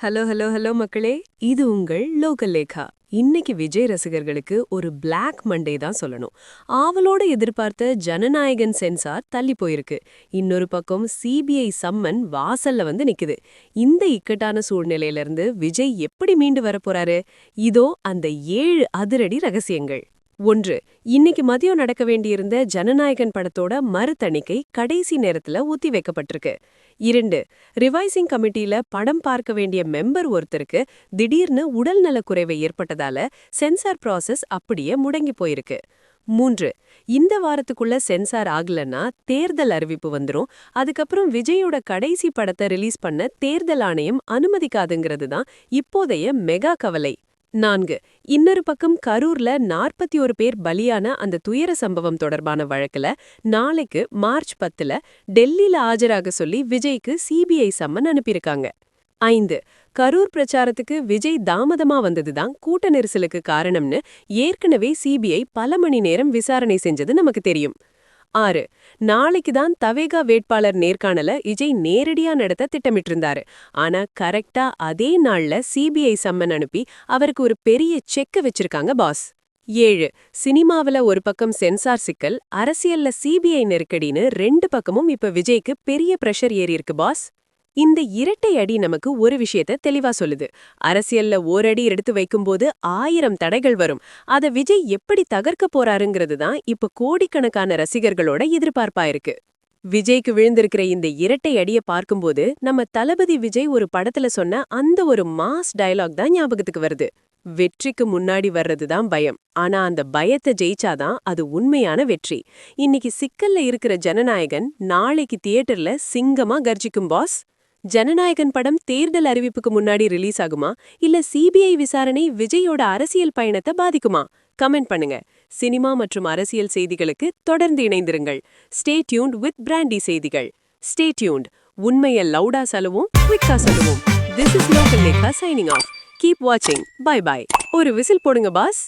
Hello hello hello மக்களே, இது உங்கள் லோக்கல் லேகா. இன்னைக்கு விஜய் ரசிகர்களுக்கு ஒரு பிளாக் மண்டே தான் சொல்லணும். ஆவலோட எதிர்பார்த்த ஜனநாயகன் சென்சார் தள்ளி போயிருக்கு. இன்னொரு பக்கம் சிபிஐ சம்மன் வாசல்ல வந்து நிக்குது. இந்த இக்கட்டான சூழ்நிலையில இருந்து விஜய் எப்படி மீண்டு வரப்போறாரு? இதோ அந்த 7 அதிரடி ரகசியங்கள். 1. இன்னைக்கு மதியம் நடக்க வேண்டியிருந்த ஜனநாயகன் படத்தோட மறுதணிக்கை கடைசி நேரத்துல ஒத்தி வைக்கப்பட்டிருக்கு. 2. ரிவைசிங் கமிட்டியில படம் பார்க்க வேண்டிய மெம்பர் ஒருத்தருக்கு திடீர்னு உடல் நலக்குறைவு ஏற்பட்டதால சென்சார் ப்ராசஸ் அப்படியே முடங்கி போயிருக்கு. 3. இந்த வாரத்துக்குள்ள சென்சார் ஆகலன்னா தேர்தல் அறிவிப்பு வந்துரும். அதுக்கப்புறம் விஜயோட கடைசி படத்தை ரிலீஸ் பண்ண தேர்தல் ஆணையம் அனுமதிக்காதுங்கிறது தான் இப்போதைய மெகா கவலை. 4. இன்னொரு பக்கம் கரூர்ல 41 பேர் பலியான அந்த துயர சம்பவம் தொடர்பான வழக்குல நாளைக்கு மார்ச் 10ல டெல்லியில ஆஜராக சொல்லி விஜய்க்கு சிபிஐ சம்மன் அனுப்பியிருக்காங்க. 5. கரூர் பிரச்சாரத்துக்கு விஜய் தாமதமா வந்ததுதான் கூட்ட நெரிசலுக்கு காரணம்னு ஏற்கனவே சிபிஐ பல மணி நேரம் விசாரணை செஞ்சது நமக்கு தெரியும். 6. நாளைக்கு தான் தவேகா வேட்பாளர் நேர்காணல விஜய் நேரடியா நடத்த திட்டமிட்டிருந்தாரு. ஆனா கரெக்டா அதே நாள்ல சிபிஐ சம்மன் அனுப்பி அவருக்கு ஒரு பெரிய செக்க வச்சிருக்காங்க பாஸ். 7. சினிமாவுல ஒரு பக்கம் சென்சார் சிக்கல், அரசியல்ல சிபிஐ நெருக்கடின்னு 2 பக்கமும் இப்ப விஜய்க்கு பெரிய பிரஷர் ஏறி இருக்கு பாஸ். இந்த இரட்டை அடி நமக்கு ஒரு விஷயத்த தெளிவா சொல்லுது. அரசியல்ல ஓரடி எடுத்து வைக்கும்போது 1000 தடைகள் வரும். அத விஜய் எப்படி தகர்க்க போறாருங்கிறது தான் இப்ப கோடிக்கணக்கான ரசிகர்களோட எதிர்பார்ப்பா இருக்கு. விஜய்க்கு விழுந்திருக்கிற இந்த இரட்டை அடிய பார்க்கும்போது நம்ம தளபதி விஜய் ஒரு படத்துல சொன்ன அந்த ஒரு மாஸ் டயலாக் தான் ஞாபகத்துக்கு வருது. வெற்றிக்கு முன்னாடி வர்றதுதான் பயம். ஆனா அந்த பயத்தை ஜெயிச்சாதான் அது உண்மையான வெற்றி. இன்னைக்கு சிக்கல்ல இருக்கிற ஜனநாயகன் நாளைக்கு தியேட்டர்ல சிங்கமா கர்ஜிக்கும் பாஸ். ஜனநாயகன் படம் தேர்தல் அறிவிப்புக்கு முன்னாடி ரிலீஸ் ஆகுமா, இல்ல சிபிஐ விசாரணை விஜயோட அரசியல் பயணத்தை பாதிக்குமா? கமெண்ட் பண்ணுங்க. சினிமா மற்றும் அரசியல் செய்திகளுக்கு தொடர்ந்து இணைந்திருங்கள். ஸ்டே டியூன்ட் வித் பிராண்டி செய்திகள். Stay tuned. உண்மையை லவுடா சொல்லுவோம், குவிக்கா சொல்லுவோம். This is local Lekha signing off. Keep வாட்சிங். Bye bye. ஒரு விசில் போடுங்க பாஸ்.